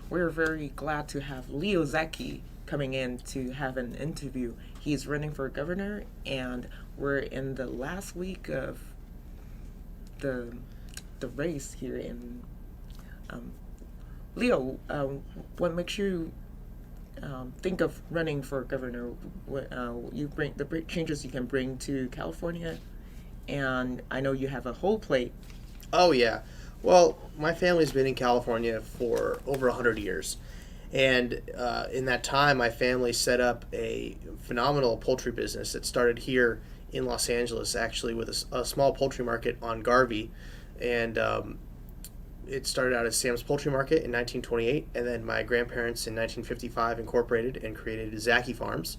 we're very glad to have Leo Zacky coming in to have an interview. He's running for governor, and we're in the last week of the the race here in um, Leo. What makes you think of running for governor? What you bring the changes you can bring to California, and I know you have a whole plate. Oh yeah. Well, my family's been in California for over 100 years, and in that time, my family set up a phenomenal poultry business that started here in Los Angeles, actually with a small poultry market on Garvey, and it started out as Sam's Poultry Market in 1928, and then my grandparents in 1955 incorporated and created Zacky Farms,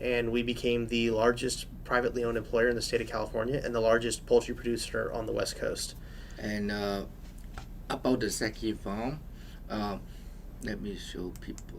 and we became the largest privately owned employer in the state of California and the largest poultry producer on the West Coast. And about the Zacky farm, uh, let me show people.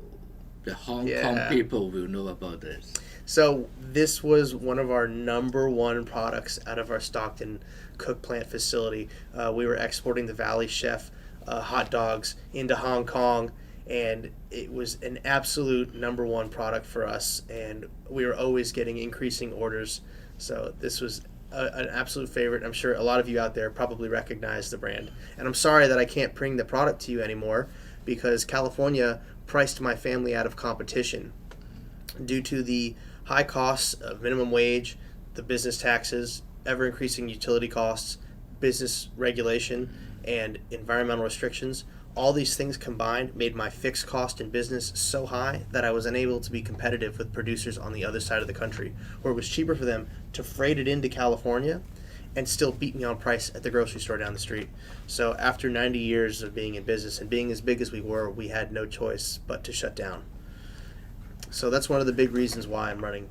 The Hong Kong Yeah. people will know about this. So this was one of our number one products out of our Stockton cook plant facility. We were exporting the Valley Chef hot dogs into Hong Kong, and it was an absolute number one product for us. And we were always getting increasing orders. So this was an absolute favorite. I'm sure a lot of you out there probably recognize the brand. And I'm sorry that I can't bring the product to you anymore because California priced my family out of competition due to the high costs of minimum wage, the business taxes, ever increasing utility costs, business regulation, and environmental restrictions. All these things combined made my fixed cost in business so high that I was unable to be competitive with producers on the other side of the country, where it was cheaper for them to freight it into California and still beat me on price at the grocery store down the street. So after 90 years of being in business and being as big as we were, we had no choice but to shut down. So that's one of the big reasons why I'm running.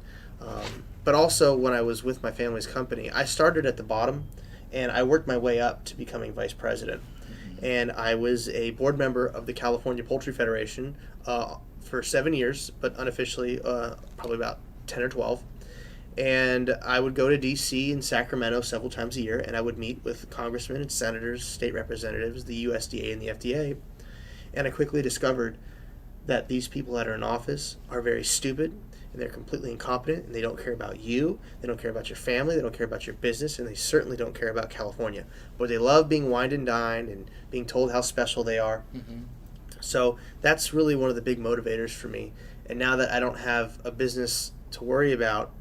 But also, when I was with my family's company, I started at the bottom and I worked my way up to becoming vice president. And I was a board member of the California Poultry Federation for 7 years, but unofficially, probably about 10 or 12. And I would go to D.C. and Sacramento several times a year, and I would meet with congressmen and senators, state representatives, the USDA and the FDA. And I quickly discovered that these people that are in office are very stupid and they're completely incompetent and they don't care about you, they don't care about your family, they don't care about your business, and they certainly don't care about California. But they love being wined and dined and being told how special they are. Mm-hmm. So that's really one of the big motivators for me. And now that I don't have a business to worry about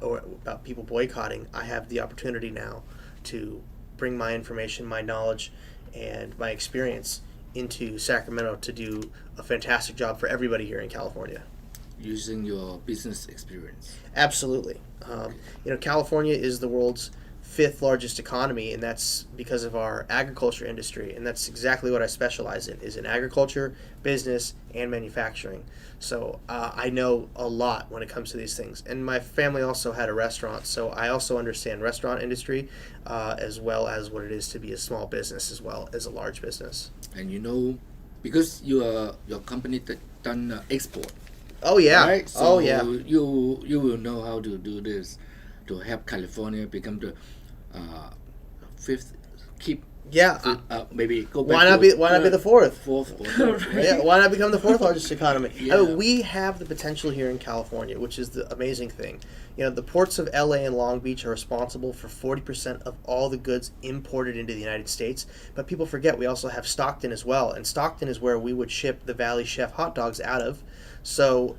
or about people boycotting, I have the opportunity now to bring my information, my knowledge, and my experience into Sacramento to do a fantastic job for everybody here in California. Using your business experience. Absolutely. California is the world's fifth largest economy, and that's because of our agriculture industry, and that's exactly what I specialize in, is in agriculture, business, and manufacturing. So I know a lot when it comes to these things. And my family also had a restaurant, so I also understand restaurant industry as well as what it is to be a small business as well as a large business. And because your company done export, Oh yeah. right? So Oh yeah. you will know how to do this to help California become the fifth, keep Yeah. maybe go back. Why not be the fourth? fourth or third, right? Yeah, why not become the fourth largest economy? Yeah. I mean, we have the potential here in California, which is the amazing thing. The ports of LA and Long Beach are responsible for 40% of all the goods imported into the United States. But people forget we also have Stockton as well, and Stockton is where we would ship the Valley Chef hot dogs out of. So,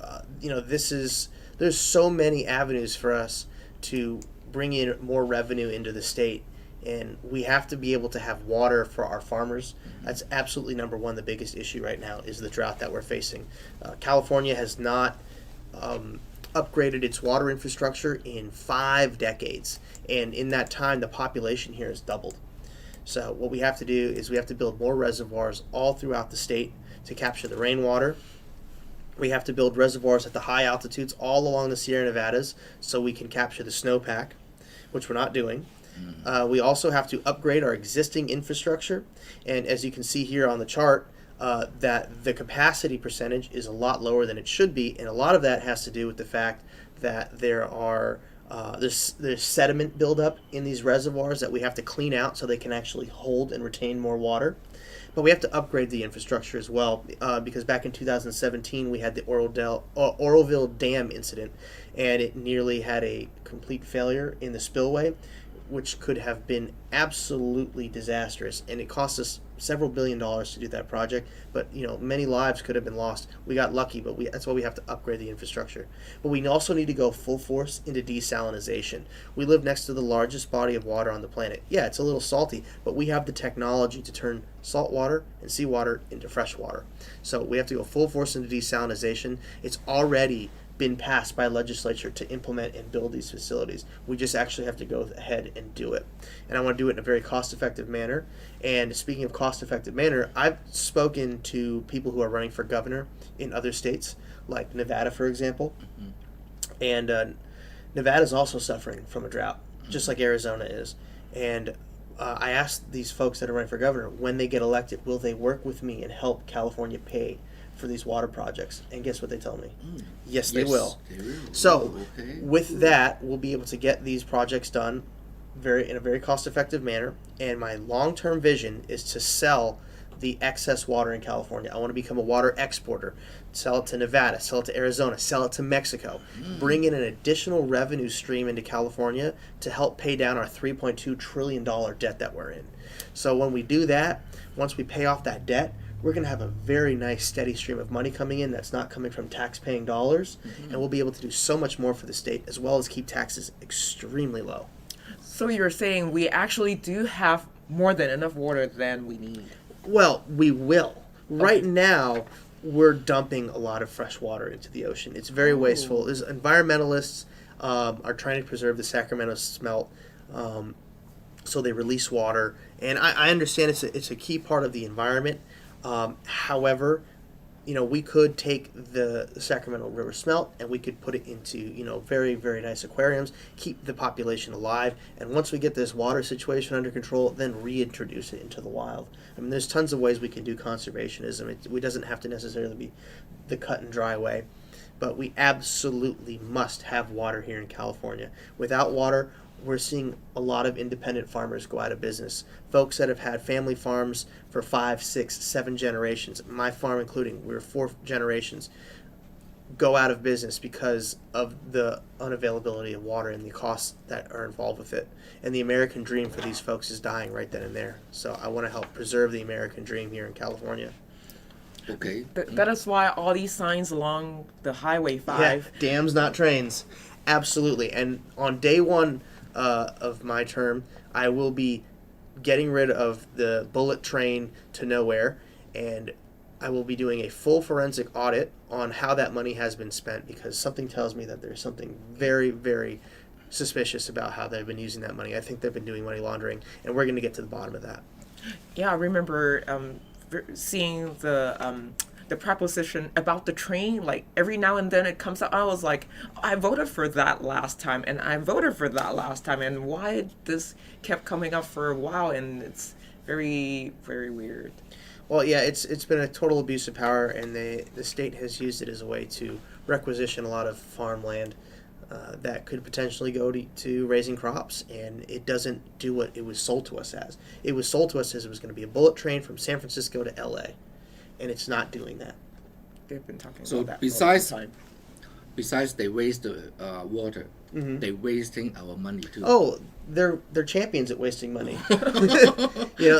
there's so many avenues for us to bring in more revenue into the state. And we have to be able to have water for our farmers. That's absolutely number one. The biggest issue right now is the drought that we're facing. California has not upgraded its water infrastructure in 5 decades. And in that time, the population here has doubled. So what we have to do is we have to build more reservoirs all throughout the state to capture the rainwater. We have to build reservoirs at the high altitudes all along the Sierra Nevadas so we can capture the snowpack, which we're not doing. We also have to upgrade our existing infrastructure, and as you can see here on the chart, that the capacity percentage is a lot lower than it should be, and a lot of that has to do with the fact that there's sediment buildup in these reservoirs that we have to clean out so they can actually hold and retain more water. But we have to upgrade the infrastructure as well, because back in 2017 we had the Oroville Dam incident, and it nearly had a complete failure in the spillway, which could have been absolutely disastrous, and it cost us several $billions to do that project. But many lives could have been lost. We got lucky, but that's why we have to upgrade the infrastructure. But we also need to go full force into desalination. We live next to the largest body of water on the planet. Yeah, it's a little salty, but we have the technology to turn salt water and seawater into fresh water. So we have to go full force into desalination. It's already been passed by legislature to implement and build these facilities. We just actually have to go ahead and do it. And I want to do it in a very cost-effective manner. And speaking of cost-effective manner, I've spoken to people who are running for governor in other states, like Nevada, for example. And Nevada is also suffering from a drought, just like Arizona is. And I asked these folks that are running for governor, when they get elected, will they work with me and help California pay for these water projects? And guess what they tell me? Yes, they will. So with that, we'll be able to get these projects done in a very cost-effective manner. And my long-term vision is to sell the excess water in California. I want to become a water exporter. Sell it to Nevada, sell it to Arizona, sell it to Mexico. Bring in an additional revenue stream into California to help pay down our $3.2 trillion debt that we're in. So when we do that, once we pay off that debt, we're going to have a very nice steady stream of money coming in that's not coming from tax-paying dollars, and we'll be able to do so much more for the state, as well as keep taxes extremely low. So you're saying we actually do have more than enough water than we need? Well, we will. Right now, we're dumping a lot of fresh water into the ocean. It's very wasteful. There's environmentalists are trying to preserve the Sacramento smelt, so they release water. And I understand it's a key part of the environment. However, we could take the Sacramento River smelt and we could put it into, very, very nice aquariums, keep the population alive, and once we get this water situation under control, then reintroduce it into the wild. I mean, there's tons of ways we can do conservationism. It doesn't have to necessarily be the cut and dry way, but we absolutely must have water here in California. Without water, we're seeing a lot of independent farmers go out of business. Folks that have had family farms for 5, 6, 7 generations, my farm including, we're 4 generations, go out of business because of the unavailability of water and the costs that are involved with it. And the American dream for these folks is dying right then and there. So I want to help preserve the American dream here in California. Okay. That is why all these signs along the Highway 5. Yeah, dams, not trains. Absolutely. And on day one of my term, I will be getting rid of the bullet train to nowhere, and I will be doing a full forensic audit on how that money has been spent, because something tells me that there's something very, very suspicious about how they've been using that money. I think they've been doing money laundering, and we're going to get to the bottom of that. Yeah, I remember seeing the proposition about the train, like every now and then it comes up. I was like, I voted for that last time, and I voted for that last time, and why this kept coming up for a while, and it's very, very weird. Well, yeah, it's been a total abuse of power, and the state has used it as a way to requisition a lot of farmland that could potentially go to raising crops, and it doesn't do what it was sold to us as. It was sold to us as it was going to be a bullet train from San Francisco to L.A., and it's not doing that. They've been talking So about that for a long time. besides they waste the water, they wasting our money too. Oh, they're champions at wasting money. But you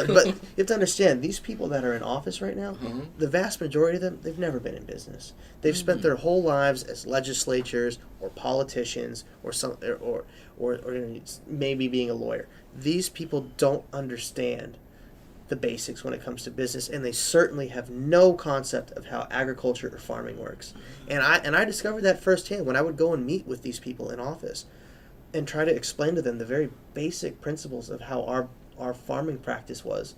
have to understand, these people that are in office right now, the vast majority of them, they've never been in business. They've spent their whole lives as legislators or politicians or maybe being a lawyer. These people don't understand the basics when it comes to business, and they certainly have no concept of how agriculture or farming works. And I discovered that firsthand when I would go and meet with these people in office and try to explain to them the very basic principles of how our farming practice was.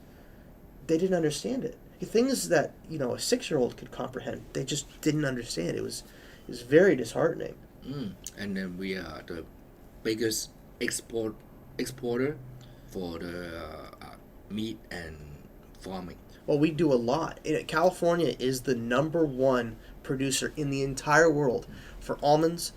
They didn't understand it. Things that a 6-year-old could comprehend, they just didn't understand. It was very disheartening. And then we are the biggest exporter for the meat and farming. Well, we do a lot. California is the #1 producer in the entire world for almonds,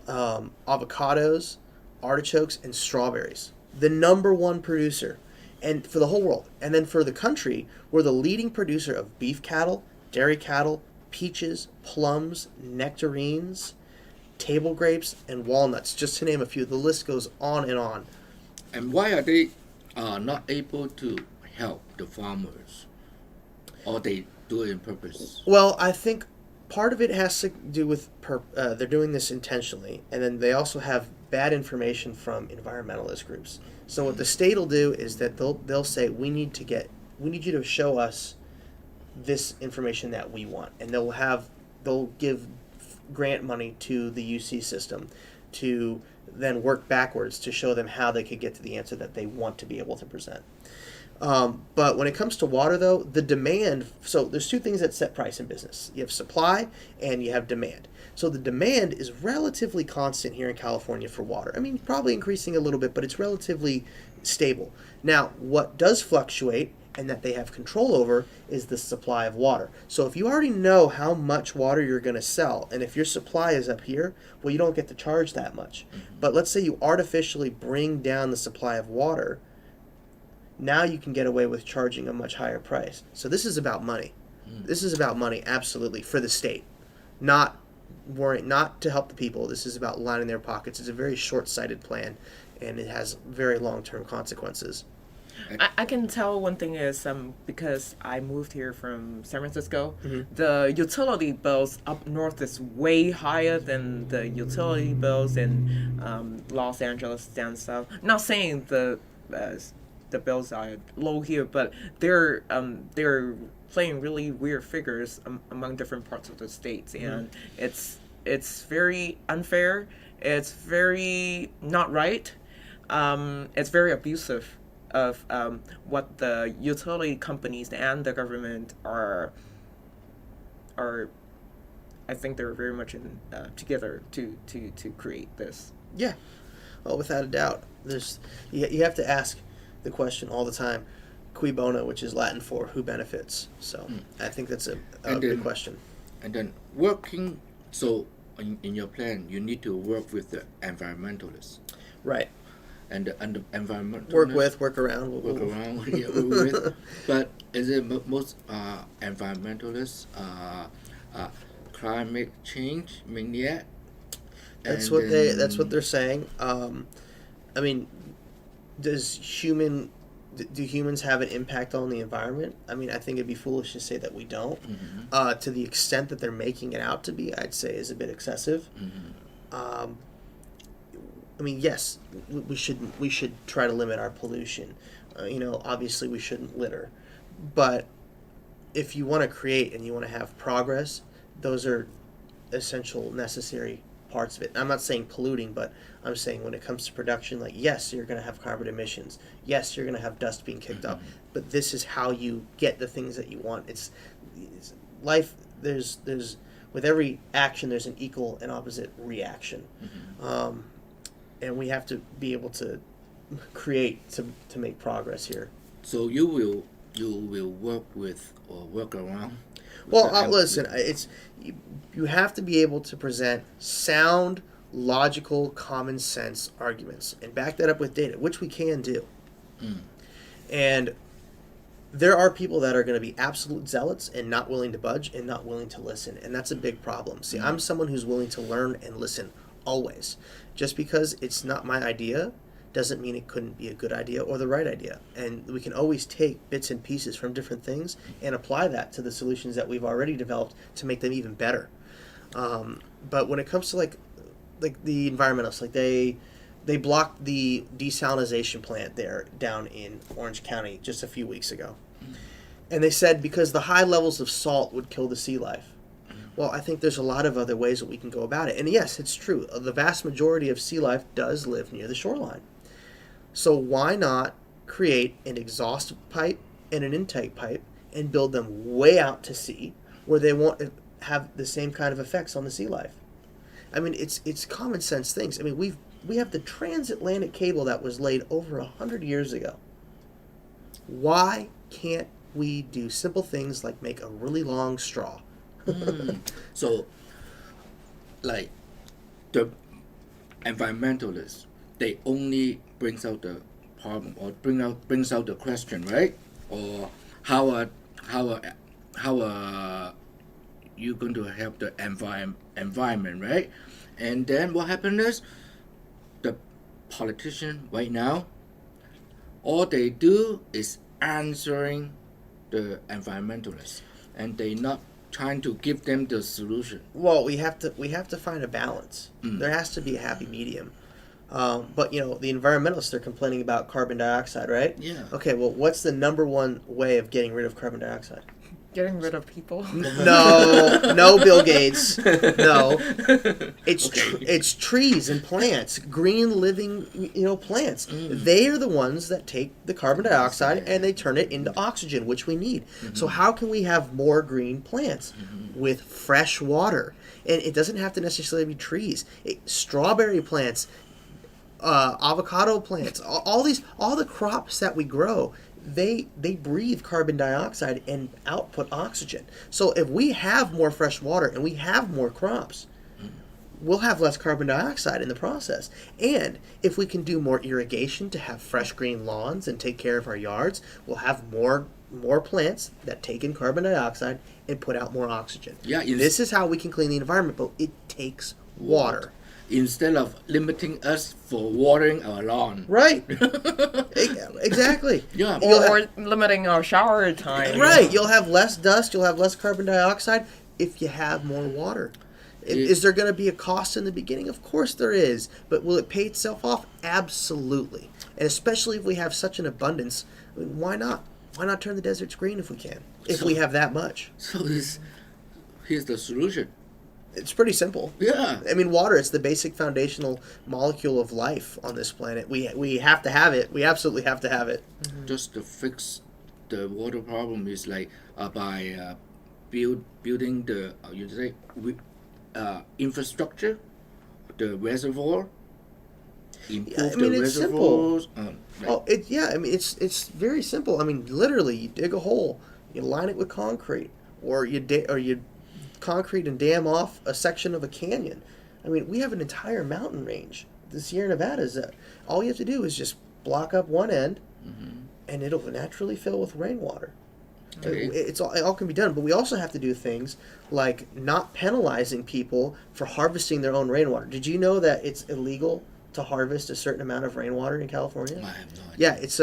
avocados, artichokes, and strawberries. The #1 producer. and for the whole world. And then for the country, we're the leading producer of beef cattle, dairy cattle, peaches, plums, nectarines, table grapes, and walnuts, just to name a few. The list goes on and on. And why are they not able to help the farmers? Or they do it in purpose? Well, I think part of it has to do with they're doing this intentionally, and then they also have bad information from environmentalist groups. So what the state will do is that they'll say we need you to show us this information that we want, and they'll give grant money to the UC system to then work backwards to show them how they could get to the answer that they want to be able to present. But when it comes to water, though, the demand, so there's two things that set price in business. You have supply and you have demand. So the demand is relatively constant here in California for water. I mean, probably increasing a little bit, but it's relatively stable. Now, what does fluctuate and that they have control over is the supply of water. So if you already know how much water you're going to sell, and if your supply is up here, well, you don't get to charge that much. But let's say you artificially bring down the supply of water, now you can get away with charging a much higher price. So this is about money. This is about money, absolutely, for the state. Not to help the people. This is about lining their pockets. It's a very short-sighted plan, and it has very long-term consequences. I can tell one thing is because I moved here from San Francisco, the utility bills up north is way higher than the utility bills in Los Angeles down south. Not saying the bills are low here, but they're playing really weird figures among different parts of the states, and it's very unfair. It's very not right. It's very abusive of what the utility companies and the government are. I think they're very much in together to create this. Yeah, well, without a doubt. You have to ask the question all the time, cui bono, which is Latin for who benefits. So I think that's a good question. And then so in your plan, you need to work with the environmentalists. Right. And the environmentalists. Work around. Yeah, with. But is it most environmentalists climate change maniac? That's what they're saying. I mean, do humans have an impact on the environment? I mean, I think it'd be foolish to say that we don't. To the extent that they're making it out to be, I'd say is a bit excessive. I mean, yes, we should try to limit our pollution. Obviously we shouldn't litter, but if you want to create and you want to have progress, those are essential, necessary parts of it. I'm not saying polluting, but I'm saying when it comes to production, like, yes, you're going to have carbon emissions. Yes, you're going to have dust being kicked up, but this is how you get the things that you want. It's life. There's with every action, there's an equal and opposite reaction. And we have to be able to create to make progress here. So you will work with or work around? Well, listen, you have to be able to present sound, logical, common sense arguments and back that up with data, which we can do. And there are people that are going to be absolute zealots and not willing to budge and not willing to listen, and that's a big problem. See, I'm someone who's willing to learn and listen always. Just because it's not my idea doesn't mean it couldn't be a good idea or the right idea. And we can always take bits and pieces from different things and apply that to the solutions that we've already developed to make them even better. But when it comes to like the environmentalists, like they blocked the desalinization plant there down in Orange County just a few weeks ago. And they said because the high levels of salt would kill the sea life. Well, I think there's a lot of other ways that we can go about it. And yes, it's true. The vast majority of sea life does live near the shoreline. So why not create an exhaust pipe and an intake pipe and build them way out to sea where they won't have the same kind of effects on the sea life? I mean, it's common sense things. I mean, we have the transatlantic cable that was laid over 100 years ago. Why can't we do simple things like make a really long straw? So, like, the environmentalists, they only brings out the problem or brings out the question, right? Or how you going to help the environment, right? And then what happened is the politician right now, all they do is answering the environmentalists, and they not trying to give them the solution. Well, we have to find a balance. There has to be a happy medium. But the environmentalists, they're complaining about carbon dioxide, right? Yeah. Okay, well, what's the number one way of getting rid of carbon dioxide? Getting rid of people. No, Bill Gates. No, it's Okay. it's trees and plants, green living plants. They are the ones that take the carbon dioxide and they turn it into oxygen, which we need. So how can we have more green plants with fresh water? And it doesn't have to necessarily be trees. Strawberry plants, avocado plants, all the crops that we grow. They breathe carbon dioxide and output oxygen. So if we have more fresh water and we have more crops, we'll have less carbon dioxide in the process. And if we can do more irrigation to have fresh green lawns and take care of our yards, we'll have more plants that take in carbon dioxide and put out more oxygen. Yeah, This is how we can clean the environment, but it takes water. Instead of limiting us for watering our lawn. Right. Exactly. Yeah. Or limiting our shower time. Right. You'll have less dust. You'll have less carbon dioxide if you have more water. Is there going to be a cost in the beginning? Of course there is. But will it pay itself off? Absolutely. And especially if we have such an abundance, I mean, why not? Why not turn the deserts green if we can? If we have that much. So here's the solution. It's pretty simple. Yeah. I mean, water, it's the basic foundational molecule of life on this planet. We have to have it. We absolutely have to have it. Just to fix the water problem is like by building the infrastructure, the reservoir, improve the it's simple. reservoirs. It's very simple. I mean, literally, you dig a hole, you line it with concrete, or you concrete and dam off a section of a canyon. I mean, we have an entire mountain range. The Sierra Nevadas. All you have to do is just block up one end, and it'll naturally fill with rainwater. Okay. It all can be done, but we also have to do things like not penalizing people for harvesting their own rainwater. Did you know that it's illegal to harvest a certain amount of rainwater in California? I have no idea. Yeah, it's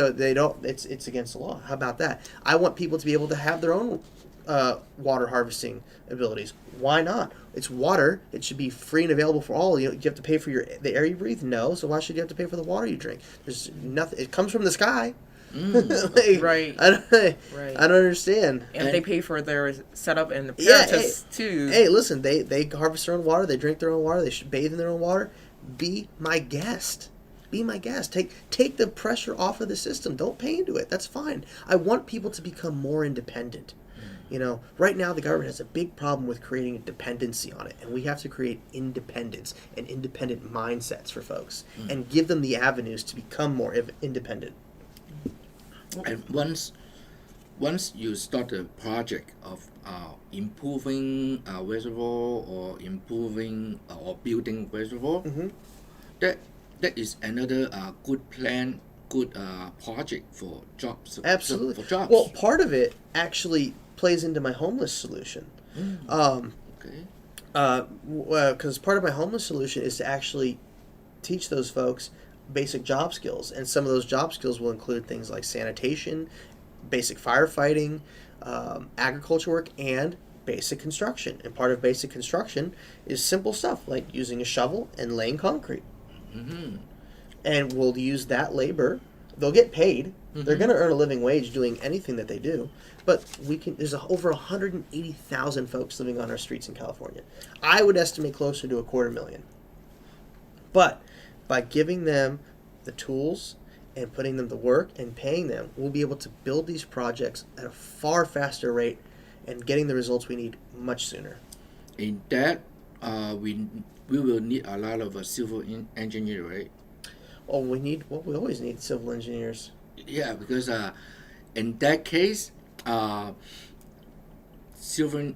against the law. How about that? I want people to be able to have their own water harvesting abilities. Why not? It's water. It should be free and available for all. You have to pay for the air you breathe? No. So why should you have to pay for the water you drink? There's nothing. It comes from the sky. Right. I don't understand. And they pay for their setup and the Yeah, apparatus too. Hey, listen, they harvest their own water. They drink their own water. They should bathe in their own water. Be my guest. Be my guest. Take the pressure off of the system. Don't pay into it. That's fine. I want people to become more independent. Right now the government has a big problem with creating a dependency on it, and we have to create independence and independent mindsets for folks and give them the avenues to become more independent. And once you start a project of improving a reservoir or improving or building reservoir, that is another good plan, good project for jobs. Absolutely. For jobs. Well, part of it actually plays into my homeless solution. Okay. Because part of my homeless solution is to actually teach those folks basic job skills, and some of those job skills will include things like sanitation, basic firefighting, agriculture work, and basic construction. And part of basic construction is simple stuff like using a shovel and laying concrete. And we'll use that labor. They'll get paid. They're going to earn a living wage doing anything that they do. But there's over 180,000 folks living on our streets in California. I would estimate closer to 250,000. But by giving them the tools and putting them to work and paying them, we'll be able to build these projects at a far faster rate and getting the results we need much sooner. In that, we will need a lot of civil engineer, right? Well, we always need civil engineers. Yeah, because in that case, civil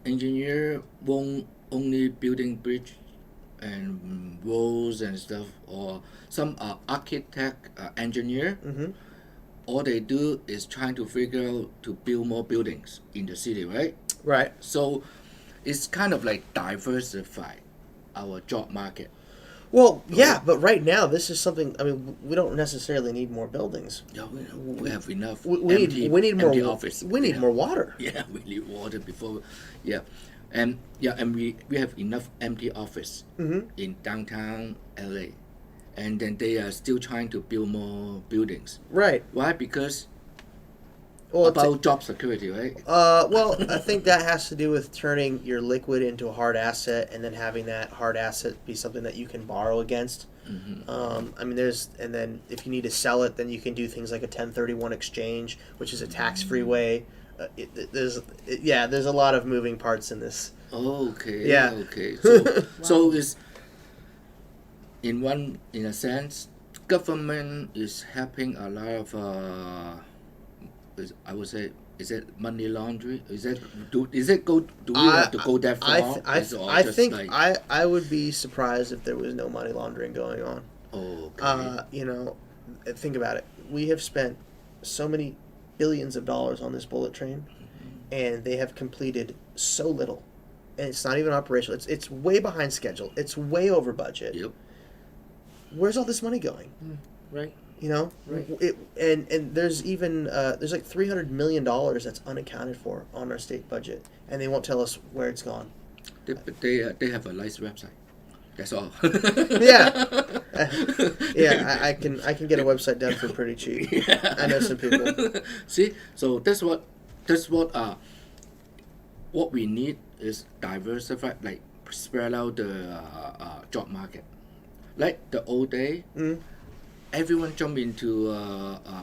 engineer won't only building bridge and roads and stuff, or some architect, engineer. Mm-hmm. All they do is trying to figure out to build more buildings in the city, right? Right. So it's kind of like diversify our job market. Well, yeah, but right now this is something. I mean, we don't necessarily need more buildings. Yeah, we have enough. We need more empty office. We need more water. Yeah, we need water before. Yeah, and we have enough empty office in downtown LA, and then they are still trying to build more buildings. Right. Why? Because Well, about job security, right? Well, I think that has to do with turning your liquid into a hard asset, and then having that hard asset be something that you can borrow against. I mean, and then if you need to sell it, then you can do things like a 1031 exchange, which is a tax-free way. There's a lot of moving parts in this. Okay. Yeah. Okay. So it's in a sense, government is helping a lot of. I would say, is it money laundering? Do we have to go that far? I would be surprised if there was no money laundering going on. Oh, okay. Think about it. We have spent so many billions of dollars on this bullet train, and they have completed so little, and it's not even operational. It's way behind schedule. It's way over budget. Yep. Where's all this money going? Right. Right. And there's even there's like $300 million that's unaccounted for on our state budget, and they won't tell us where it's gone. They have a nice website. That's all. Yeah. I can get a website done for pretty cheap. Yeah. I know some people. See, so that's what we need is diversify, like spread out the job market. Like the old day. Everyone jumped into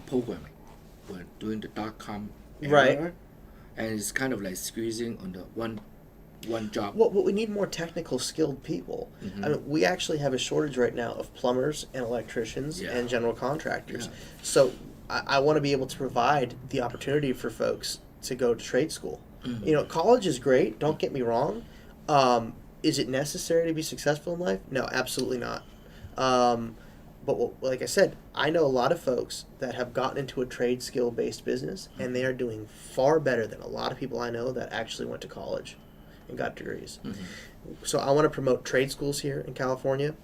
programming. We're doing the .com era, right, and it's kind of like squeezing on the one job. Well, we need more technical skilled people. I mean, we actually have a shortage right now of plumbers and electricians and general contractors. Yeah. So I want to be able to provide the opportunity for folks to go to trade school. College is great. Don't get me wrong. Is it necessary to be successful in life? No, absolutely not. But like I said, I know a lot of folks that have gotten into a trade skill-based business, and they are doing far better than a lot of people I know that actually went to college and got degrees. So I want to promote trade schools here in California.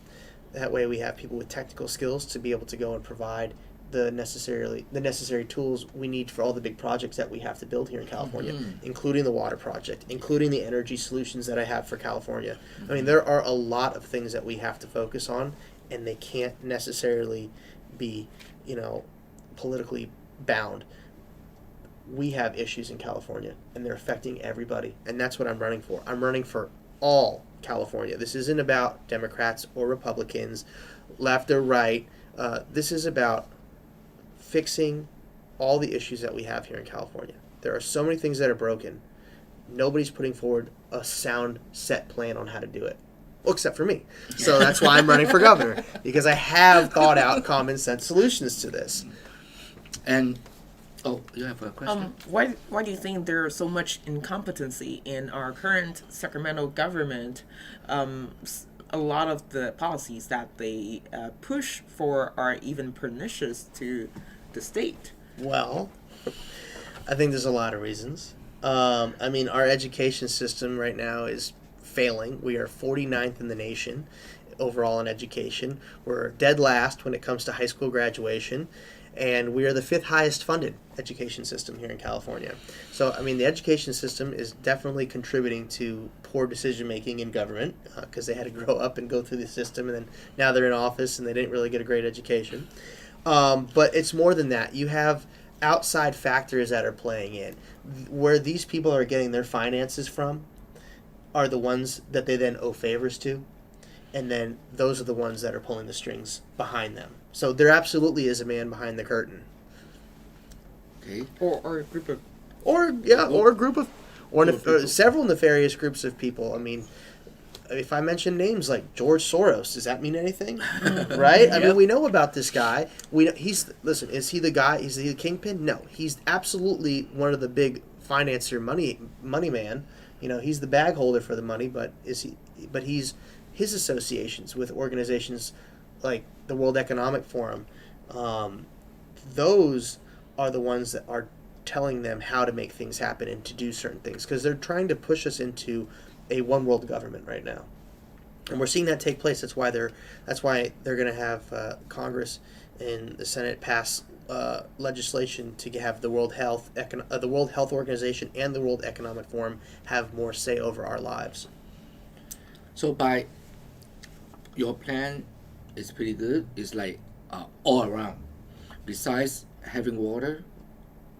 That way we have people with technical skills to be able to go and provide the necessary tools we need for all the big projects that we have to build here in California, including the water project, including the energy solutions that I have for California. I mean, there are a lot of things that we have to focus on, and they can't necessarily be, politically bound. We have issues in California, and they're affecting everybody, and that's what I'm running for. I'm running for all California. This isn't about Democrats or Republicans, left or right. This is about fixing all the issues that we have here in California. There are so many things that are broken. Nobody's putting forward a sound set plan on how to do it. Well, except for me. So that's why I'm running for governor, because I have thought out common sense solutions to this. And you have a question? Why do you think there is so much incompetency in our current Sacramento government? A lot of the policies that they push for are even pernicious to the state. Well, I think there's a lot of reasons. Our education system right now is failing. We are 49th in the nation overall in education. We're dead last when it comes to high school graduation, and we are the 5th highest funded education system here in California. So, the education system is definitely contributing to poor decision making in government because they had to grow up and go through the system, and then now they're in office and they didn't really get a great education. But it's more than that. You have outside factors that are playing in. Where these people are getting their finances from are the ones that they then owe favors to, and then those are the ones that are pulling the strings behind them. So there absolutely is a man behind the curtain. Okay. Or a group of... Or several nefarious groups of people. If I mention names like George Soros, does that mean anything? Right? Yep. We know about this guy. Is he the guy? Is he the kingpin? No. He's absolutely one of the big financier money man. He's the bag holder for the money, but he's his associations with organizations like the World Economic Forum. Those are the ones that are telling them how to make things happen and to do certain things, because they're trying to push us into a one world government right now, and we're seeing that take place. That's why they're going to have Congress and the Senate pass legislation to have the World Health Organization and the World Economic Forum have more say over our lives. So by your plan is pretty good. It's like all around. Besides having water,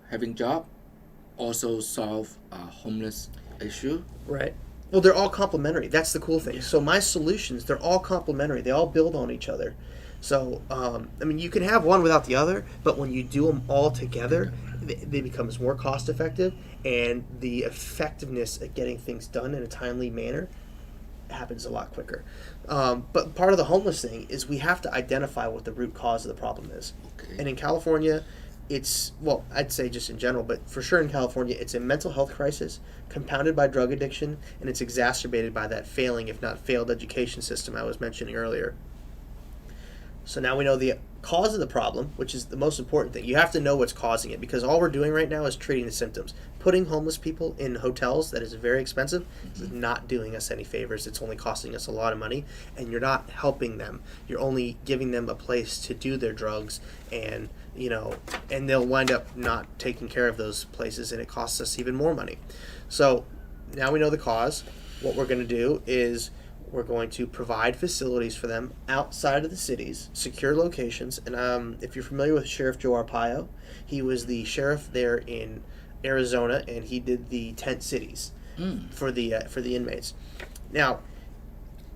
having job, also solve homeless issue. Right. Well, they're all complementary. That's the cool thing. Yeah. So my solutions, they're all complementary. They all build on each other. So, you can have one without the other, but when you do them all together, they become more cost effective, and the effectiveness at getting things done in a timely manner happens a lot quicker. But part of the homeless thing is we have to identify what the root cause of the problem is. Okay. And in California, I'd say just in general, but for sure in California, it's a mental health crisis compounded by drug addiction, and it's exacerbated by that failing, if not failed, education system I was mentioning earlier. So now we know the cause of the problem, which is the most important thing. You have to know what's causing it, because all we're doing right now is treating the symptoms. Putting homeless people in hotels that is very expensive is not doing us any favors. It's only costing us a lot of money, and you're not helping them. You're only giving them a place to do their drugs, and they'll wind up not taking care of those places, and it costs us even more money. So now we know the cause. What we're going to do is we're going to provide facilities for them outside of the cities, secure locations. And if you're familiar with Sheriff Joe Arpaio, he was the sheriff there in Arizona, and he did the tent cities for the inmates. Now,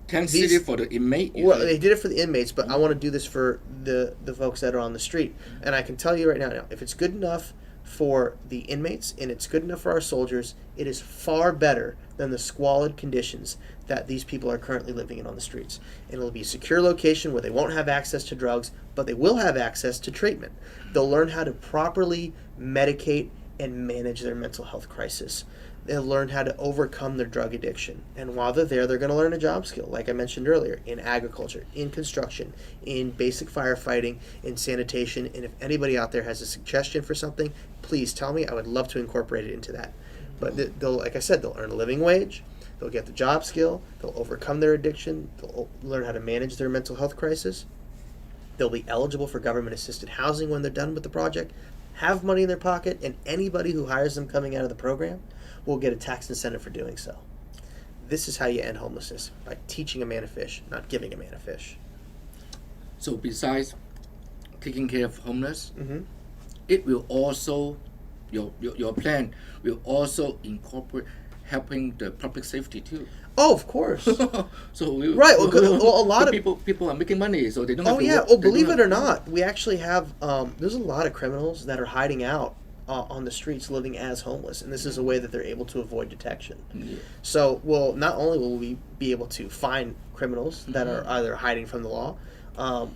Tent city for the inmate? Well, they did it for the inmates, but I want to do this for the folks that are on the street. And I can tell you right now, if it's good enough for the inmates and it's good enough for our soldiers, it is far better than the squalid conditions that these people are currently living in on the streets. And it'll be a secure location where they won't have access to drugs, but they will have access to treatment. They'll learn how to properly medicate and manage their mental health crisis. They'll learn how to overcome their drug addiction. And while they're there, they're going to learn a job skill, like I mentioned earlier, in agriculture, in construction, in basic firefighting, in sanitation. And if anybody out there has a suggestion for something, please tell me. I would love to incorporate it into that. But they'll, like I said, they'll earn a living wage. They'll get the job skill. They'll overcome their addiction. They'll learn how to manage their mental health crisis. They'll be eligible for government-assisted housing when they're done with the project, have money in their pocket, and anybody who hires them coming out of the program will get a tax incentive for doing so. This is how you end homelessness, by teaching a man to fish, not giving a man a fish. So besides taking care of homeless, Mm-hmm. it will also, your plan will also incorporate helping the public safety too. Oh, of course. So we, Right, well, a lot of people are making money, so they don't have Oh to yeah. work. Oh, They don't believe have- it or not, we actually have. There's a lot of criminals that are hiding out on the streets, living as homeless, and this is a way that they're able to avoid detection. Yeah. So, not only will we be able to find criminals that are either hiding from the law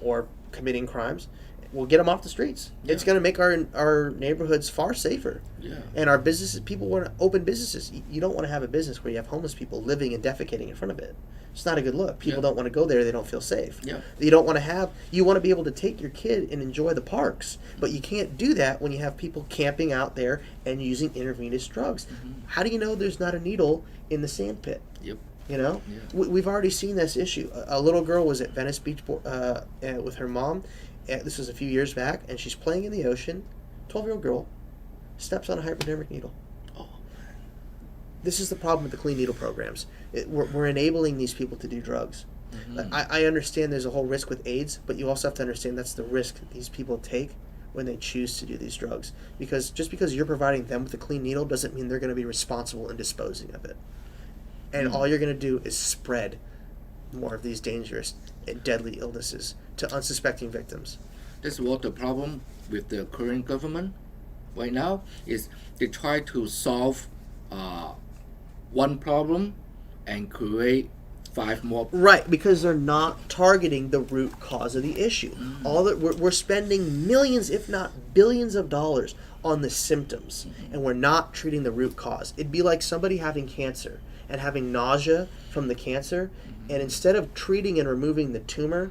or committing crimes, we'll get them off the streets. It's Yeah. going to make our neighborhoods far safer. Yeah. And our businesses, people want to open businesses. You don't want to have a business where you have homeless people living and defecating in front of it. It's not a good look. People Yeah. don't want to go there. They don't feel safe. Yeah. You want to be able to take your kid and enjoy the parks, but you can't do that when you have people camping out there and using intravenous drugs. Mm-hmm. How do you know there's not a needle in the sand pit? Yep. Yeah. We've already seen this issue. A little girl was at Venice Beach with her mom. This was a few years back, and she's playing in the ocean. 12-year-old girl steps on a hypodermic needle. Oh. This is the problem with the clean needle programs. We're enabling these people to do drugs. Mm-hmm. I understand there's a whole risk with AIDS, but you also have to understand that's the risk these people take when they choose to do these drugs. Because just because you're providing them with a clean needle doesn't mean they're going to be responsible in disposing of it. And all you're going to do is spread more of these dangerous and deadly illnesses to unsuspecting victims. That's what the problem with the current government right now is. They try to solve one problem and create 5 more. Right, because they're not targeting the root cause of the issue. All that we're spending millions, if not billions, of dollars on the symptoms, and we're not treating the root cause. It'd be like somebody having cancer and having nausea from the cancer, and instead of treating and removing the tumor,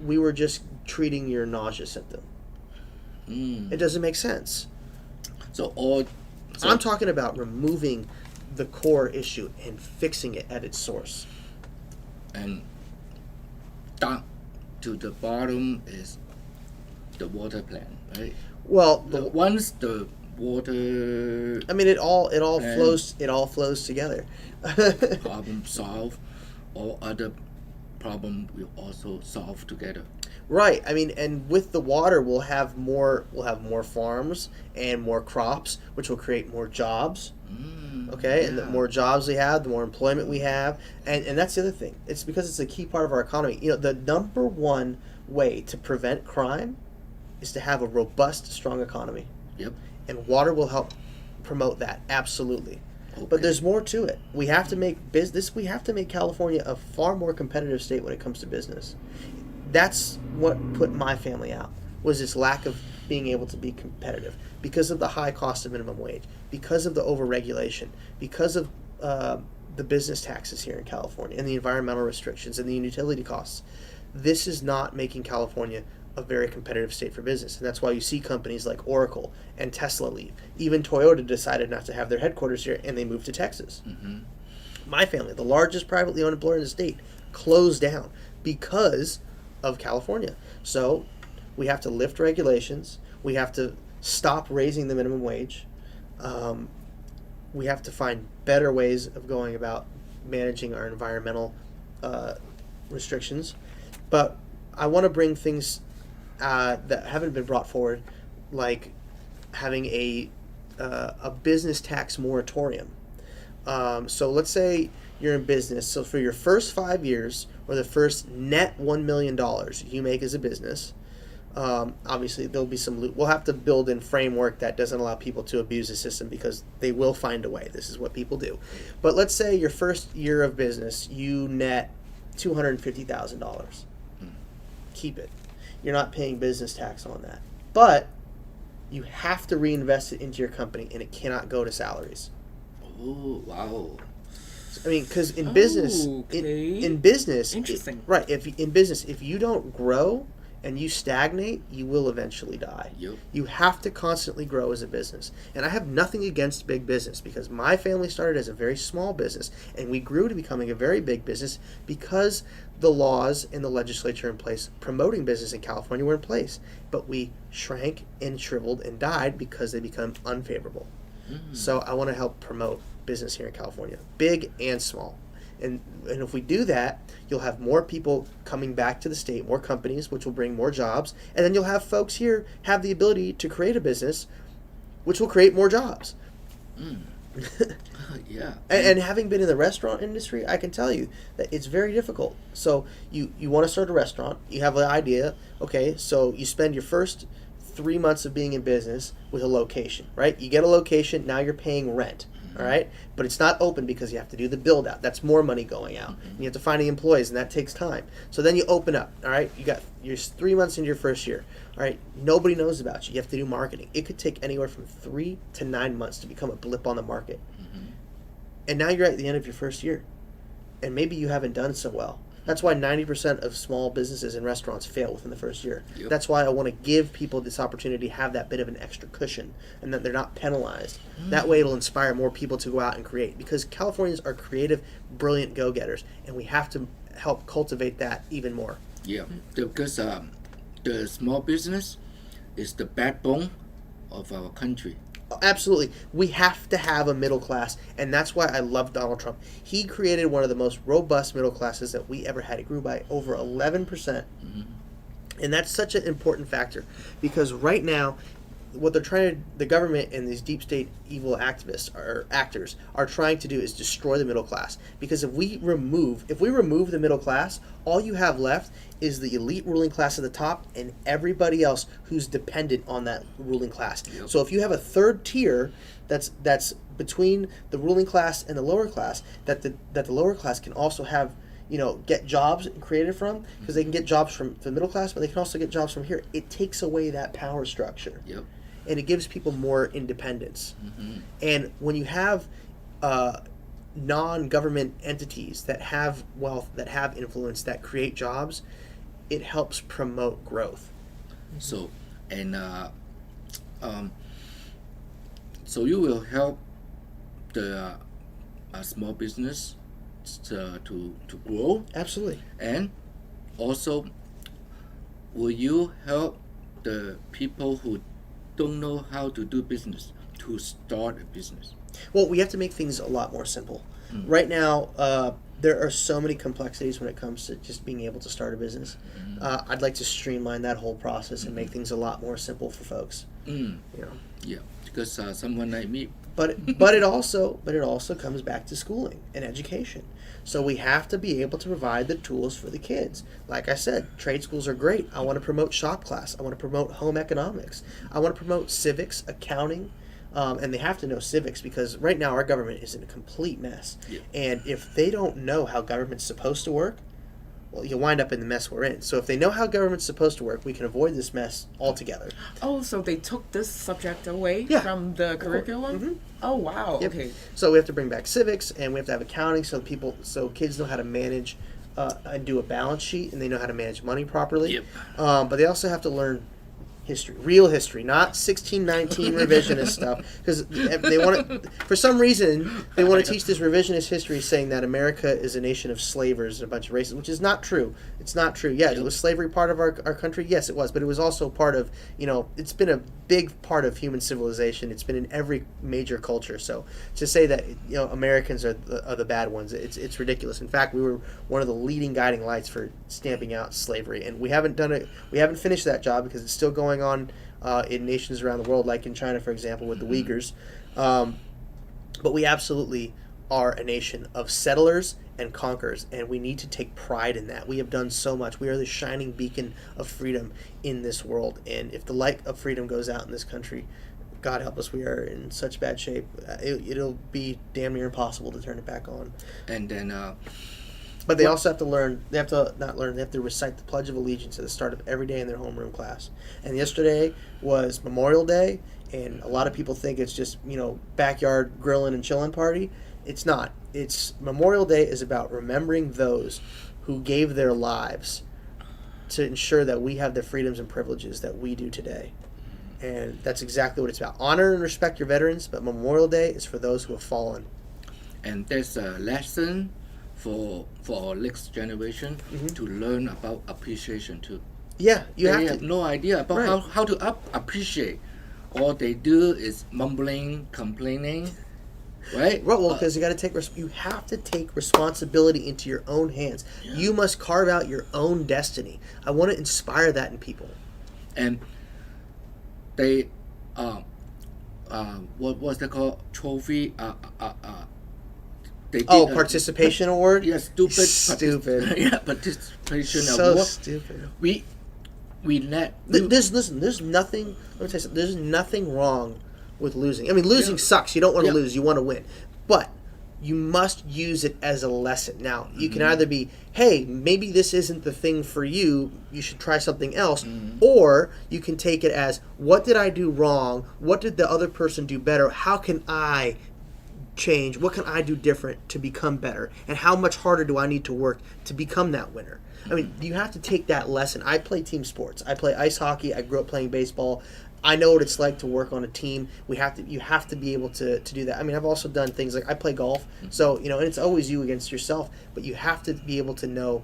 we were just treating your nausea symptom. It doesn't make sense. So I'm talking about removing the core issue and fixing it at its source. and down to the bottom is the water plant, right? Well, Once the water I mean, it all And- flows together. problem solved, all other problem will also solve together. Right. I mean, and with the water, we'll have more farms and more crops, which will create more jobs. Okay, and the more jobs we have, the more employment we have, and that's the other thing. It's because it's a key part of our economy. You know, the number one way to prevent crime is to have a robust, strong economy, Yep. and water will help promote that. Absolutely. Okay. But there's more to it. We have to make business. We have to make California a far more competitive state when it comes to business. That's what put my family out, was this lack of being able to be competitive because of the high cost of minimum wage, because of the overregulation, because of the business taxes here in California, and the environmental restrictions and the utility costs. This is not making California a very competitive state for business, and that's why you see companies like Oracle and Tesla leave. Even Toyota decided not to have their headquarters here, and they moved to Texas. My family, the largest privately owned employer in the state, closed down because of California. So we have to lift regulations. We have to stop raising the minimum wage. We have to find better ways of going about managing our environmental restrictions. But I want to bring things that haven't been brought forward, like having a business tax moratorium. So let's say you're in business. So for your first 5 years, or the first net $1 million you make as a business, obviously there'll be some we'll have to build in framework that doesn't allow people to abuse the system, because they will find a way. This is what people do. But let's say your first year of business, you net $250,000. Keep it. You're not paying business tax on that. But you have to reinvest it into your company, and it cannot go to salaries. Oh, wow. I mean, because in business, Okay. in business, Interesting. right? In business, if you don't grow and you stagnate, you will eventually die. Yep. You have to constantly grow as a business. And I have nothing against big business, because my family started as a very small business, and we grew to becoming a very big business because the laws in the legislature in place promoting business in California were in place. But we shrank and shriveled and died because they become unfavorable. So I want to help promote business here in California, big and small. And if we do that, you'll have more people coming back to the state, more companies, which will bring more jobs, and then you'll have folks here have the ability to create a business, which will create more jobs. Yeah. And having been in the restaurant industry, I can tell you that it's very difficult. So you want to start a restaurant, you have an idea, okay, so you spend your first 3 months of being in business with a location, right? You get a location, now you're paying rent. All right, but it's not open because you have to do the build out. That's more money going out. You have to find the employees, and that takes time. So then you open up. All right, you got you're 3 months into your first year. All right, nobody knows about you. You have to do marketing. It could take anywhere from 3 to 9 months to become a blip on the market. And now you're at the end of your first year, and maybe you haven't done so well. That's why 90% of small businesses and restaurants fail within the first year. Yep. That's why I want to give people this opportunity to have that bit of an extra cushion, and that they're not penalized. That way it'll inspire more people to go out and create, because Californians are creative, brilliant go-getters, and we have to help cultivate that even more. Yeah. Because the small business is the backbone of our country. Absolutely. We have to have a middle class, and that's why I love Donald Trump. He created one of the most robust middle classes that we ever had. It grew by over 11%. And that's such an important factor, because right now, what they're trying to, the government and these deep state evil activists or actors are trying to do is destroy the middle class. Because if we remove the middle class, all you have left is the elite ruling class at the top and everybody else who's dependent on that ruling class. Yep. So if you have a third tier that's between the ruling class and the lower class, that the lower class can also have get jobs created from, because they can get jobs from the middle class, but they can also get jobs from here. It takes away that power structure. Yep. And it gives people more independence. And when you have non-government entities that have wealth, that have influence, that create jobs, it helps promote growth. So, and so you will help the small business to grow, Absolutely. and also will you help the people who don't know how to do business to start a business? Well, we have to make things a lot more simple. Right now, there are so many complexities when it comes to just being able to start a business. I'd like to streamline that whole process and make things a lot more simple for folks. Yeah, because someone like me. But it also comes back to schooling and education. So we have to be able to provide the tools for the kids. Like I said, trade schools are great. I want to promote shop class. I want to promote home economics. I want to promote civics, accounting, and they have to know civics, because right now our government is in a complete mess. Yeah. And if they don't know how government's supposed to work, well, you'll wind up in the mess we're in. So if they know how government's supposed to work, we can avoid this mess altogether. Oh, so they took this subject away Yeah. from the curriculum? Oh, wow. Yep. Okay. So we have to bring back civics, and we have to have accounting, so kids know how to manage and do a balance sheet, and they know how to manage money properly. Yep. But they also have to learn history, real history, not 1619 revisionist stuff, because they want to, for some reason, they want to teach this revisionist history saying that America is a nation of slavers and a bunch of races, which is not true. It's not true. Yeah, was slavery part of our country? Yes, it was, but it was also part of, it's been a big part of human civilization. It's been in every major culture. So to say that, Americans are the bad ones, it's ridiculous. In fact, we were one of the leading guiding lights for stamping out slavery, and we haven't done it. We haven't finished that job because it's still going on in nations around the world, like in China, for example, with the Uyghurs. But we absolutely are a nation of settlers and conquerors, and we need to take pride in that. We have done so much. We are the shining beacon of freedom in this world, and if the light of freedom goes out in this country, God help us, we are in such bad shape. It'll be damn near impossible to turn it back on. And then But they also have to learn, they have to recite the Pledge of Allegiance at the start of every day in their homeroom class. And yesterday was Memorial Day, and a lot of people think it's just, backyard grilling and chilling party. It's not. It's Memorial Day is about remembering those who gave their lives to ensure that we have the freedoms and privileges that we do today. And that's exactly what it's about. Honor and respect your veterans, but Memorial Day is for those who have fallen. and there's a lesson for our next generation to learn about appreciation too. Yeah, you They have have to. no idea about Right. how to appreciate. All they do is mumbling, complaining, right? Well, because you got to you have to take responsibility into your own hands. Yeah. You must carve out your own destiny. I want to inspire that in people. And they what was that called? Trophy they did Participation award. yeah, Stupid. yeah, participation So award. stupid. We let There's nothing. Let me tell you something. There's nothing wrong with losing. I mean, losing Yeah. sucks. You don't want to Yeah. lose. You want to win. But you must use it as a lesson. Now, you can either be, hey, maybe this isn't the thing for you. You should try something else. Or you can take it as, what did I do wrong? What did the other person do better? How can I change? What can I do different to become better? And how much harder do I need to work to become that winner? I mean, you have to take that lesson. I play team sports. I play ice hockey. I grew up playing baseball. I know what it's like to work on a team. You have to be able to do that. I mean, I've also done things like I play golf. So, and it's always you against yourself, but you have to be able to know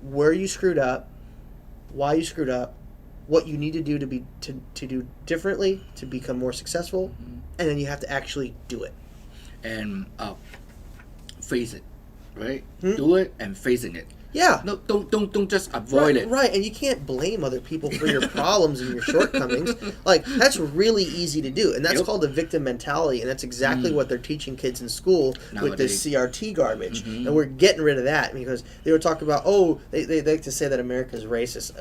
where you screwed up, why you screwed up, what you need to do to do differently to become more successful, and then you have to actually do it. and face it, right? Do it and facing it. Yeah. No, don't just avoid it. Right, and you can't blame other people for your problems and your shortcomings. Like, that's really easy to do, and that's Yep. called the victim mentality, and that's exactly what they're teaching kids in school with this Nowadays. CRT garbage, and we're getting rid of that because they were talking about, they like to say that America's racist.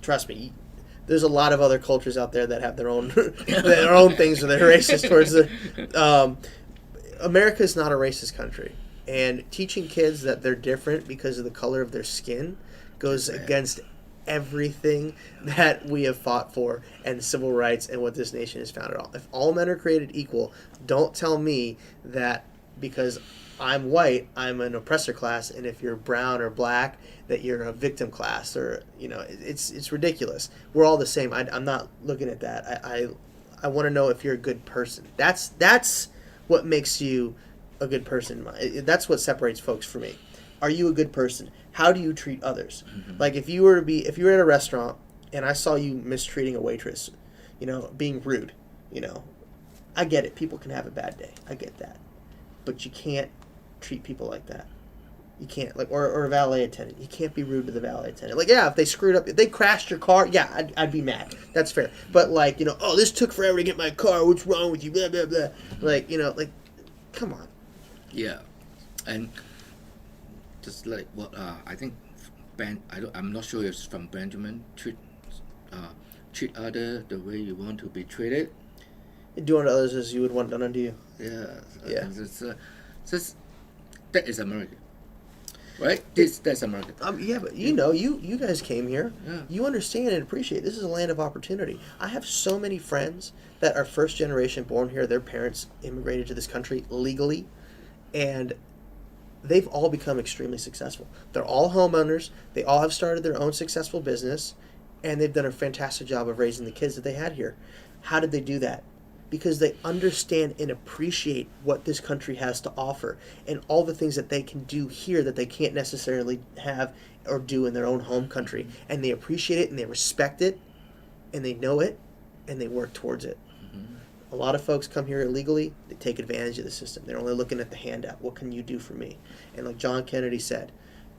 Trust me, there's a lot of other cultures out there that have their own things that they're racist towards. America is not a racist country. And teaching kids that they're different because of the color of their skin goes Right. against everything that we have fought for and civil rights and what this nation is founded on. If all men are created equal, don't tell me that because I'm white, I'm an oppressor class, and if you're brown or black, that you're a victim class, or it's ridiculous. We're all the same. I'm not looking at that. I want to know if you're a good person. That's what makes you a good person. That's what separates folks from me. Are you a good person? How do you treat others? Like if you were at a restaurant and I saw you mistreating a waitress, being rude, I get it. People can have a bad day. I get that. But you can't treat people like that. You can't, or a valet attendant. You can't be rude to the valet attendant. If they screwed up, if they crashed your car, yeah, I'd be mad. That's fair. But oh, this took forever to get my car. What's wrong with you? Blah blah blah. Come on. Yeah, and just like what I think I'm not sure if it's from Benjamin, treat other the way you want to be treated. Do unto others as you would want done unto you. Yeah, Yeah. That is America, right? That's America. Yeah, but you guys came here. Yeah. You understand and appreciate this is a land of opportunity. I have so many friends that are first generation born here. Their parents immigrated to this country legally, and they've all become extremely successful. They're all homeowners. They all have started their own successful business, and they've done a fantastic job of raising the kids that they had here. How did they do that? Because they understand and appreciate what this country has to offer and all the things that they can do here that they can't necessarily have or do in their own home country. And they appreciate it and they respect it and they know it and they work towards it. A lot of folks come here illegally, they take advantage of the system. They're only looking at the handout. What can you do for me? And like John Kennedy said,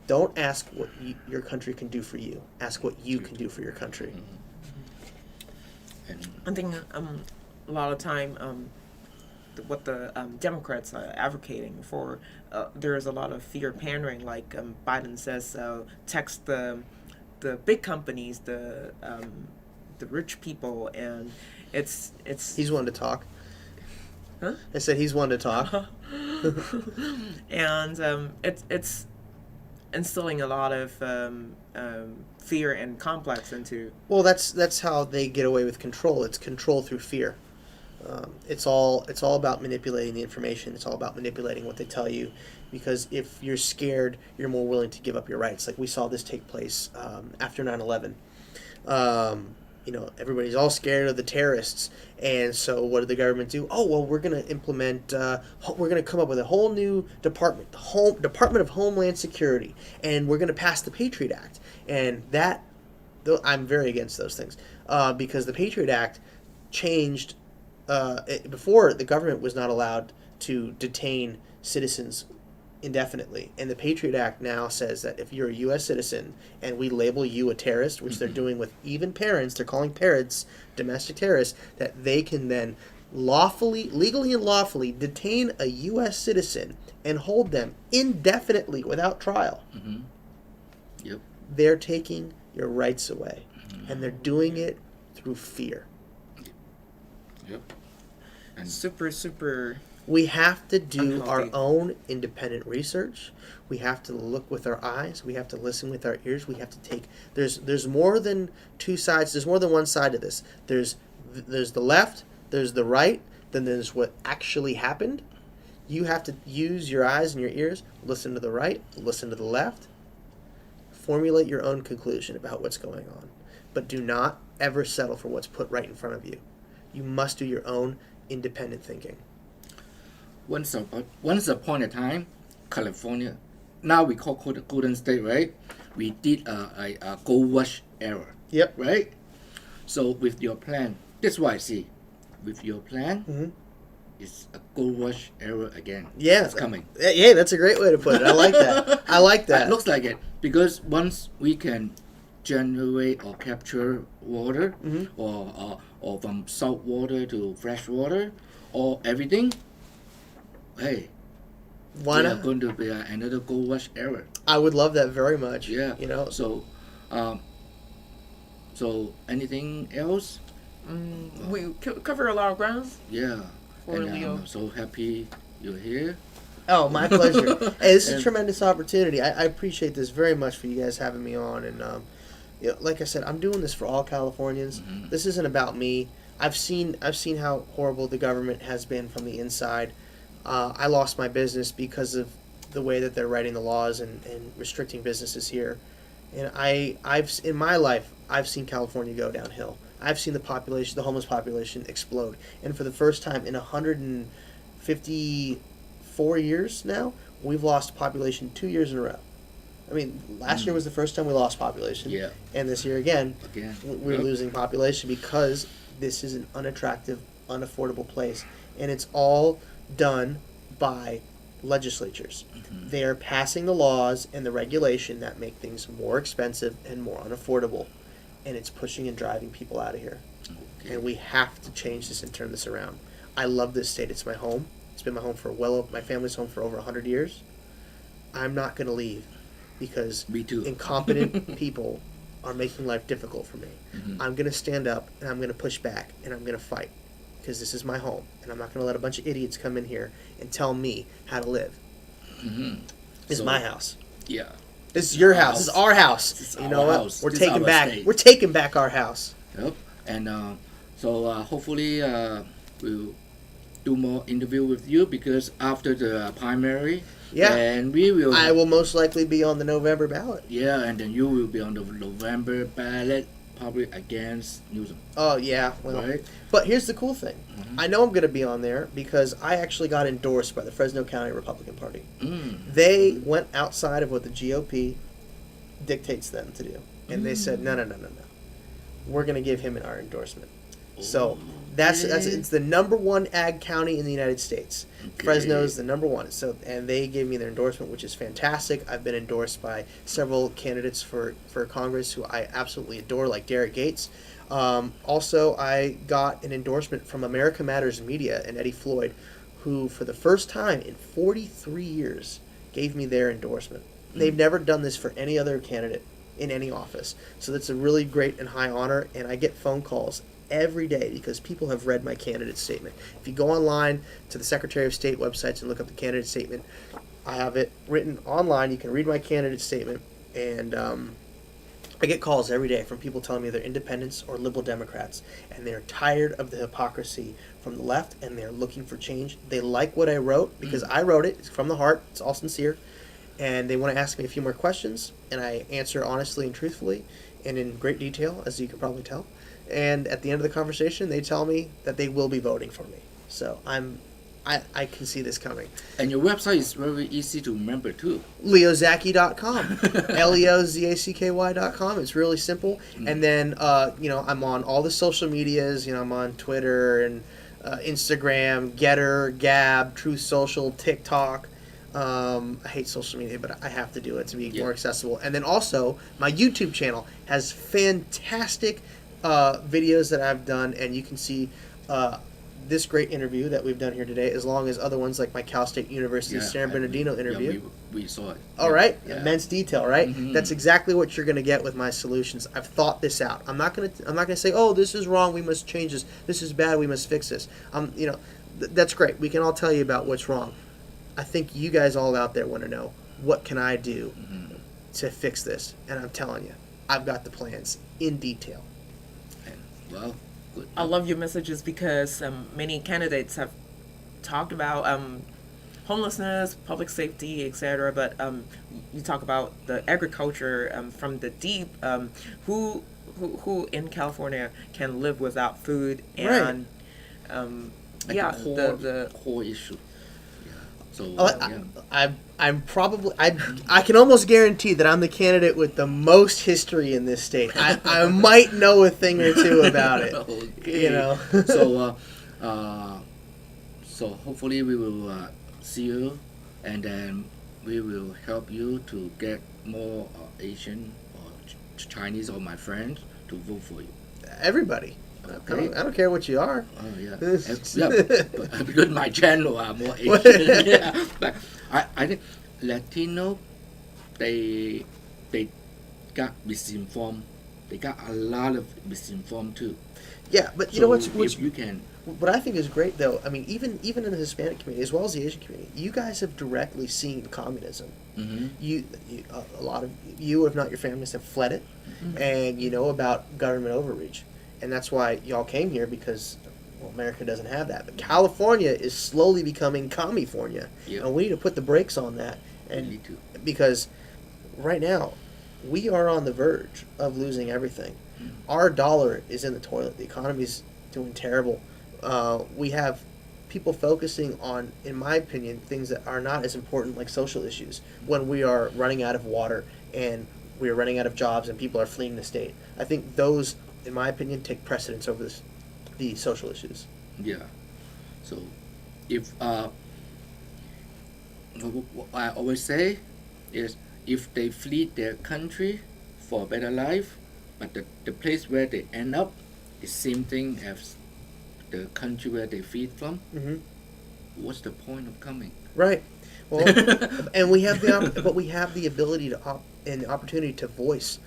don't ask what your country can do for you. Ask what you can do for your country. And I think a lot of time what the Democrats are advocating for, there is a lot of fear pandering. Like Biden says, text the big companies, the rich people, and it's He's one to talk. Huh? I said he's one to talk. and it's instilling a lot of fear and complex into. Well, that's how they get away with control. It's control through fear. It's all about manipulating the information. It's all about manipulating what they tell you, because if you're scared, you're more willing to give up your rights. Like we saw this take place after 9/11. Everybody's all scared of the terrorists, and so what did the government do? Oh well, we're going to implement. We're going to come up with a whole new department, the Department of Homeland Security, and we're going to pass the Patriot Act. And that, I'm very against those things because the Patriot Act changed. Before, the government was not allowed to detain citizens indefinitely, and the Patriot Act now says that if you're a U.S. citizen and we label you a terrorist, which they're doing with even parents, they're calling parents domestic terrorists, that they can then legally and lawfully detain a U.S. citizen and hold them indefinitely without trial. Yep. They're taking your rights away, and they're doing it through fear. Yep. And Super We have to do Unhealthy. our own independent research. We have to look with our eyes. We have to listen with our ears. We have to take. There's more than two sides. There's more than one side to this. There's the left. There's the right. Then there's what actually happened. You have to use your eyes and your ears. Listen to the right. Listen to the left. Formulate your own conclusion about what's going on. But do not ever settle for what's put right in front of you. You must do your own independent thinking. once upon a time, California, now we call it the Golden State, right? We did a gold rush era, Yep. right? So with your plan, that's what I see. With your plan, it's a gold rush era again. Yeah. It's coming. Yeah, that's a great way to put it. I like that. I like that. It looks like it, because once we can generate or capture water, or from salt water to fresh water, or everything, hey, Why we are not? going to be another gold rush era. I would love that very much. Yeah. You know. So anything else? we cover a lot of grounds Yeah. for And Leo. I'm so happy you're here. Oh, my pleasure. Hey, this is a And- tremendous opportunity. I appreciate this very much for you guys having me on. And like I said, I'm doing this for all Californians. Mhm. This isn't about me. I've seen how horrible the government has been from the inside. I lost my business because of the way that they're writing the laws and restricting businesses here. And I've in my life I've seen California go downhill. I've seen the homeless population explode. And for the first time in 154 years now, we've lost population 2 years in a row. I mean, last year was the first time we lost population. Yeah. And this year again, Again. we're Yep. losing population because this is an unattractive, unaffordable place. And it's all done by legislatures. Mhm. They are passing the laws and the regulation that make things more expensive and more unaffordable. And it's pushing and driving people out of here. Okay. And we have to change this and turn this around. I love this state. It's my home. It's been my home for my family's home for over 100 years. I'm not going to leave because Me too. incompetent people are making life difficult for me. Mhm. I'm going to stand up and I'm going to push back and I'm going to fight because this is my home and I'm not going to let a bunch of idiots come in here and tell me how to live. Mhm. This is So- my house. Yeah. This is your Our house. This is house. our house. This is You our know what? house. We're This is taking our back. state. We're taking back our house. Yep. And so hopefully we'll do more interview with you because after the primary, Yeah. and we will. I will most likely be on the November ballot. Yeah, and then you will be on the November ballot, probably against Newsom, Oh yeah. Well, right? but here's the cool thing. Mhm. I know I'm going to be on there because I actually got endorsed by the Fresno County Republican Party. Mm. They went outside of what the GOP dictates them to do, and they said, no. We're going to give him our endorsement. So that's Okay. it's the number one ag county in the United States. Okay. Fresno is the number one. So and they gave me their endorsement, which is fantastic. I've been endorsed by several candidates for Congress who I absolutely adore, like Derek Gates. Also, I got an endorsement from America Matters Media and Eddie Floyd, who for the first time in 43 years gave me their endorsement. They've never done this for any other candidate in any office. So that's a really great and high honor, and I get phone calls every day because people have read my candidate statement. If you go online to the Secretary of State websites and look up the candidate statement, I have it written online. You can read my candidate statement, and I get calls every day from people telling me they're independents or liberal Democrats, and they're tired of the hypocrisy from the left, and they're looking for change. They like what I wrote because I wrote it. It's from the heart. It's all sincere. And they want to ask me a few more questions, and I answer honestly and truthfully and in great detail, as you can probably tell. And at the end of the conversation, they tell me that they will be voting for me. So I can see this coming. And your website is very easy to remember too. LeoZacky.com. LeoZacky.com. It's really simple. And then, I'm on all the social medias. I'm on Twitter and Instagram, Getter, Gab, Truth Social, TikTok. I hate social media, but I have to do it to be more accessible. And then also, my YouTube channel has fantastic videos that I've done, and you can see this great interview that we've done here today, as long as other ones like my Cal State University San Bernardino interview. We saw it. All right, Yeah. immense detail, right? Mhm. That's exactly what you're going to get with my solutions. I've thought this out. I'm not going to say, "Oh, this is wrong. We must change this. This is bad. We must fix this." That's great. We can all tell you about what's wrong. I think you guys all out there want to know, what can I do to fix this? And I'm telling you, I've got the plans in detail. And, well, good. I love your messages because many candidates have talked about homelessness, public safety, etc. But you talk about the agriculture from the deep. Who in California can live without food and Like yeah, the core issue. Yeah. So I'm probably I can almost guarantee that I'm the candidate with the most history in this state. I might know a thing or two about it. Okay. So hopefully we will see you, and then we will help you to get more Asian or Chinese or my friends to vote for you. Everybody. Okay. I don't care what you are. Oh yeah, but because my channel are more Asian. Yeah, but I think Latino, they got misinformed. They got a lot of misinformed too. Yeah, but you So know what's if you can What I think is great, though, I mean, even in the Hispanic community as well as the Asian community, you guys have directly seen communism. Mm-hmm. A lot of you, if not your families, have fled it, and you know about government overreach, and that's why y'all came here because, well, America doesn't have that. But California is slowly becoming California, Yep. and we need to put the brakes on that. And Me too. because right now, we are on the verge of losing everything. Our dollar is in the toilet. The economy's doing terrible. We have people focusing on, in my opinion, things that are not as important, like social issues, when we are running out of water and we are running out of jobs and people are fleeing the state. I think those, in my opinion, take precedence over the social issues. Yeah. So, if what I always say is, if they flee their country for a better life, but the place where they end up is same thing as the country where they feed from, Mm-hmm. what's the point of coming? Right. Well, and we have but we have the ability to and the opportunity to voice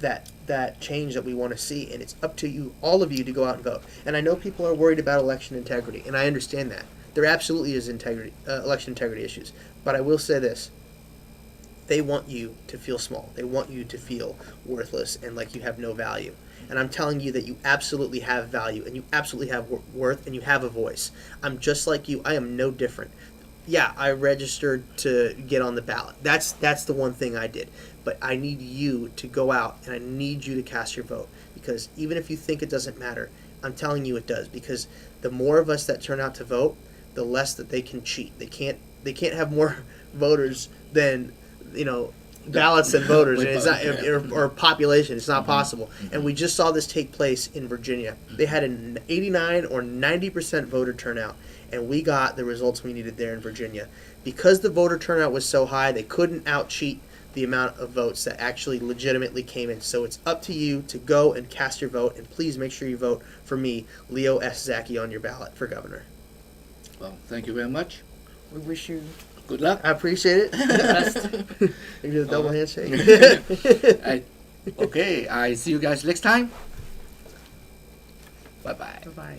that change that we want to see, and it's up to you, all of you, to go out and vote. And I know people are worried about election integrity, and I understand that there absolutely is election integrity issues. But I will say this: they want you to feel small. They want you to feel worthless and like you have no value. And I'm telling you that you absolutely have value, and you absolutely have worth, and you have a voice. I'm just like you. I am no different. Yeah, I registered to get on the ballot. That's the one thing I did. But I need you to go out, and I need you to cast your vote. Because even if you think it doesn't matter, I'm telling you it does. Because the more of us that turn out to vote, the less that they can cheat. They can't have more voters than, ballots and voters, and it's not, or population. It's not possible. And we just saw this take place in Virginia. They had an 89 or 90% voter turnout, and we got the results we needed there in Virginia. Because the voter turnout was so high, they couldn't out-cheat the amount of votes that actually legitimately came in. So it's up to you to go and cast your vote, and please make sure you vote for me, Leo S. Zacky, on your ballot for governor. Well, thank you very much. We wish you Good luck. I appreciate it. best. Maybe a double handshake. Okay, I see you guys next time. Bye bye. Bye-bye.